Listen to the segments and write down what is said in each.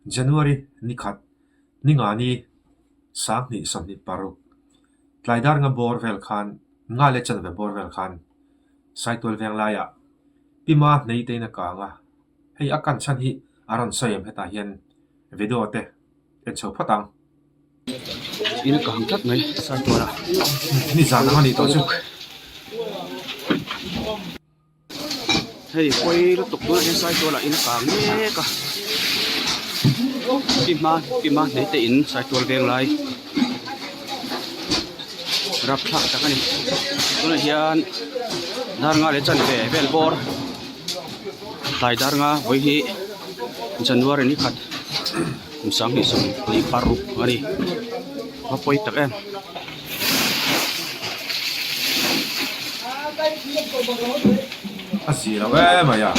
January ni khat ni ngani sang ni som ni paru tlaidar nga borvel khan nga le chan ve borvel khan saitol veng la ya pima nei te na ka nga hei akan chan hi aron soyem heta hian video te en chho phatang in ka hang that mai saitol ni zan nga ni to chu hei koi lu tuk tu in saitol in ka me ka pima nei te in saitol veng lai rap thak ta kani tuna hian dar nga le chan ve vel bor tai dar nga voi hi January ni khat sang ni som ni paru ani ma poi tak em asira we maya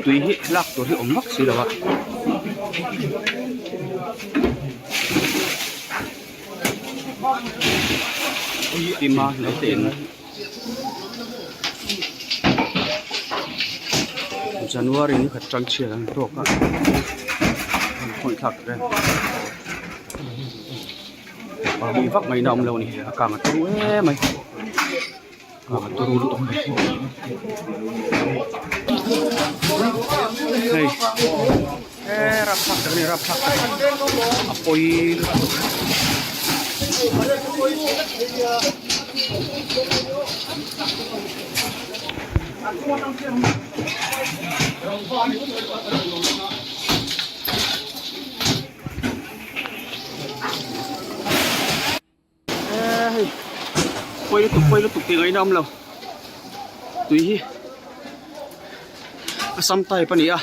tui hi lak tur hi om mak si lawa pima le ten January ni khat chang chia lang to ka khoi thak re pa mi vak mai na om lo ni ka ma tu e mai ka ma tu ru to hey rap thak apoi quay tục tiếng ấy năm lâu tùy sam tay pani à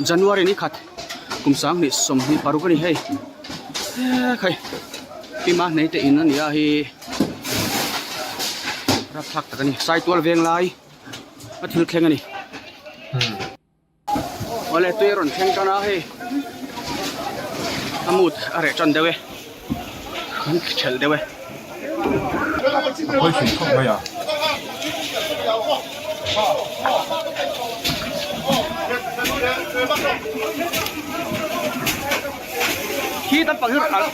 January ni khat kum sang ni som ni paru pani hey khai pima nei te in ani a hi rap thak ta ni sai tual veng lai a thil khleng ani ole tuy ron theng kana he amut are chan dewe kan chel dewe oi chin khop maya khi ta bằng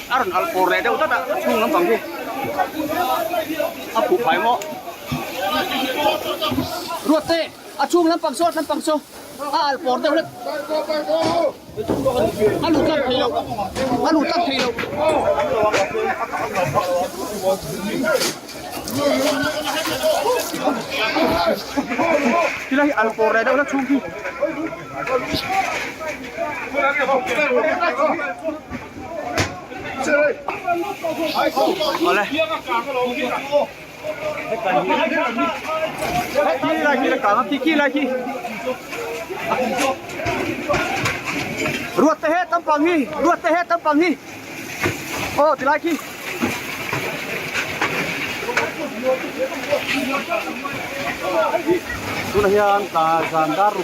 aron al por le deu ta chung lam bằng hi a pu phai mo ruột te a chung lam bằng so a al por deu le a lu tak thei lo Kila al por le deu la chung hi Oleh. Kiri lagi. Ruột te he tampang hi. Oh, ti lagi. Tuna hian ka zandar ru.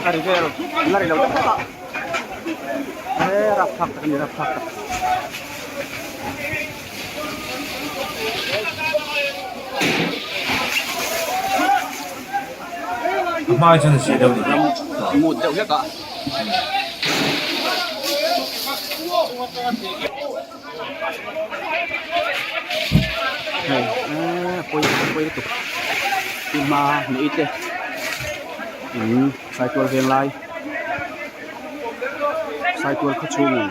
Ari vero. Lari lo ta. Rap thak. mai chân sẽ đâu đi một đậu hết cả quay tục tìm mà mỹ tê sai tuần về lại sai tuần khất chung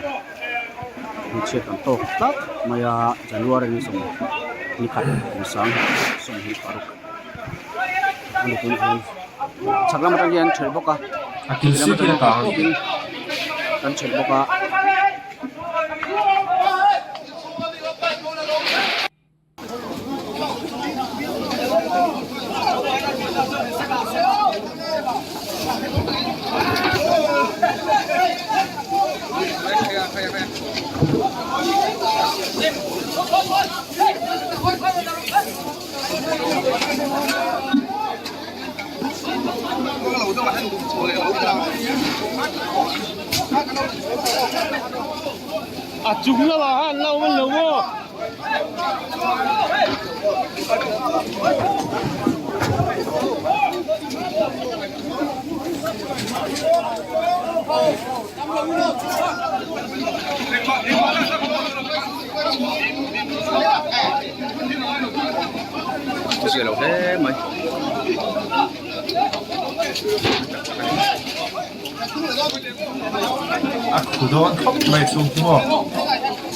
chết cảm tổ tắt mà January ni song ni khát sáng song hi paruk ani kun chakla matang yan chhel boka akil si ki ka kan chhel boka à chúng nó là lâu mới lâu Cái gì đâu thế mày Khu đó anh khóc mày xuống mua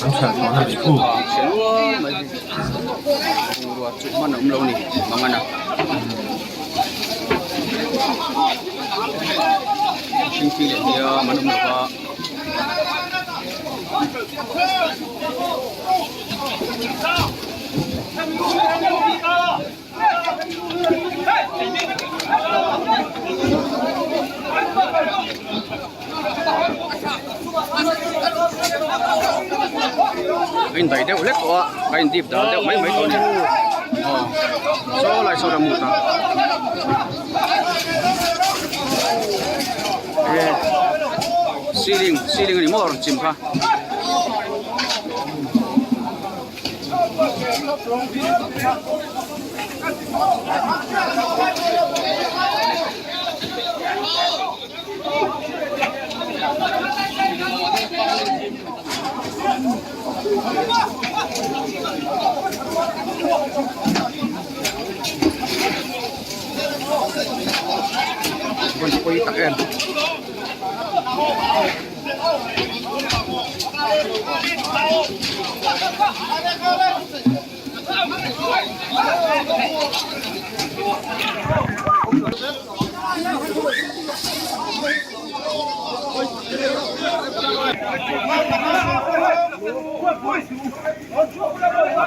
anh chả có là bị khu sẽ luôn mày rồi chuyện mà nóng lâu nè mong ăn nào sinh phi để mà nóng lâu anh thấy đeo lết quá anh tiếp đó đeo mấy tuần số lại số đồng một ceiling này more chim pha con chỉ có ý tặng em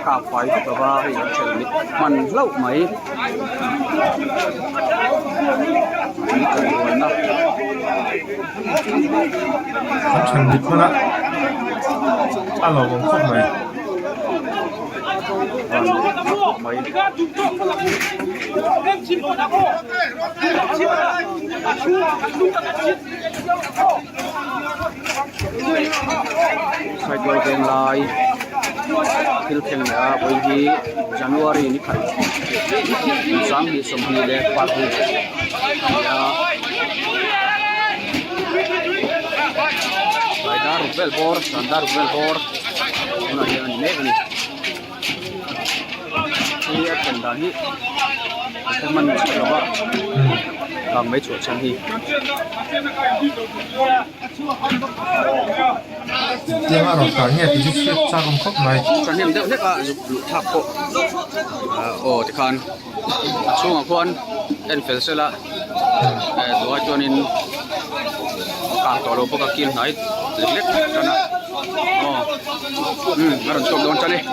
cà phê của bà thì chơi mình lâu mấy anh chẳng biết mà đã anh là cũng khóc mày mấy sai quay game lại til theng ya boi hi January ni khai sam hi som hi le pa hu ya Laidar Velbor Sandar Velbor una hian ne ni hi akan dan hi man ba làm mấy chỗ chân hi tiếng ở cả nghe thì chút xíu cha cũng khóc mày chân hi đeo hết à dục lụt tháp ko thì khan chung à con en fel sela rồi cho nên cả tổ lô bốc kim này lết cho nó ngaron chok don chale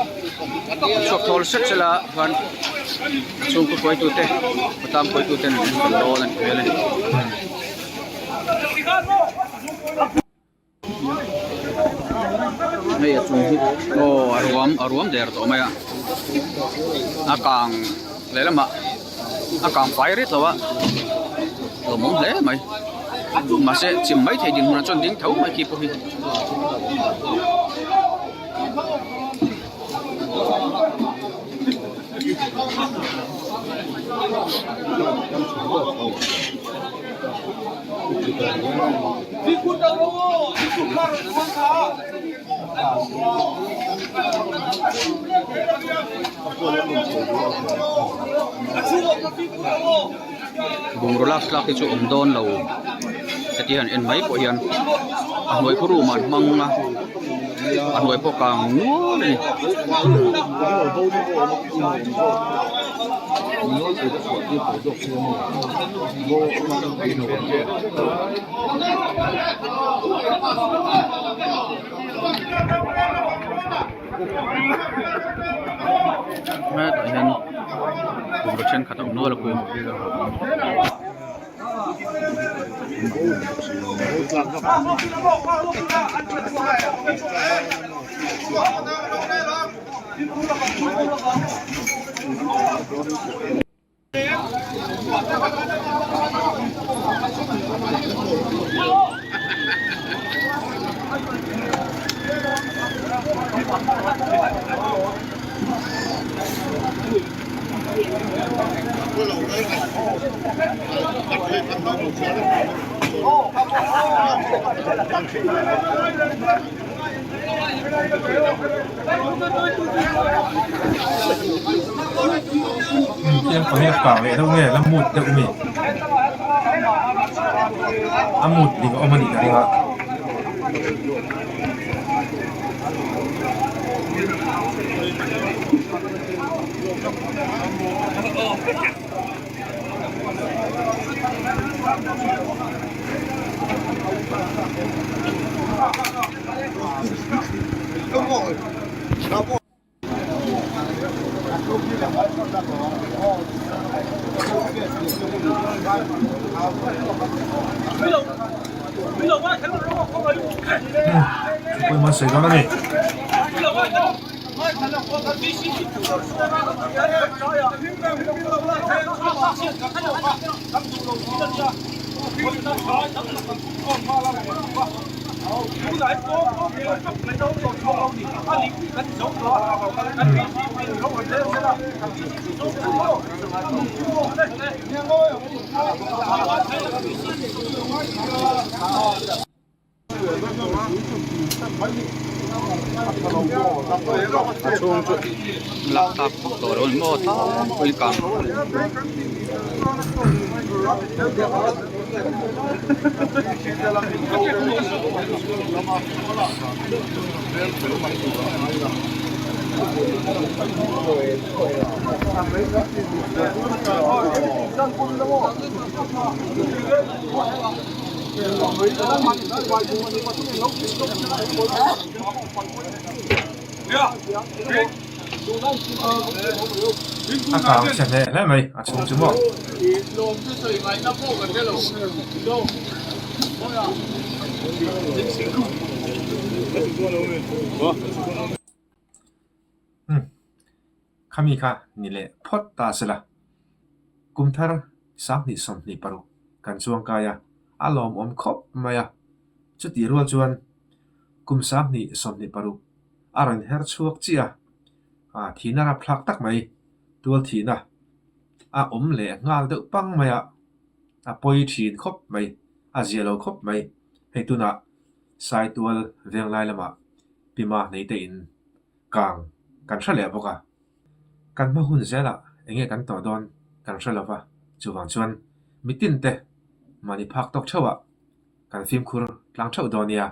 chok thol set sela van chung ko koi tu te patam koi tu te lo lan vele này chung hit aruam der to maya akang lele ma akang fire it lawa lo mong le mai mà sẽ chìm mấy thầy điện cho tiếng thấu mai kịp thôi bùng rolak lak cái chỗ don lầu thì hiện en mấy của hiện nuôi có đủ mà măng nuôi có càng núa này mẹ tại hiện bùng được chân khát ông nuôi là cô Yang kami kau itu nge lemut tu umi. Amut di kau mandi dari kau. Ui mà sấy đó là gì? chung chu lạc tạc tổ đồn mô thá quên càng Kau siapa ni? Lah mai, acung cuma. Kami kah nilai pot tak salah. Kumthar sam ni som ni paru. Kan suang kaya alom kop maya. Cuti rual cuan kum sam ni som ni paru. Aran her chuak chia. Thina ra plak tak mai. Tual thina. Le ngal deuh pang maya. Poi thin khop mai. Zielo khop mai. Hei tu na sai tual veng lai lama. Pima nei te in kang kan thale boka. Kan ma hun zela enge kan to don kan threlova chuwang chuan mitin te mani phak tok thawa kan film khur tlang thau donia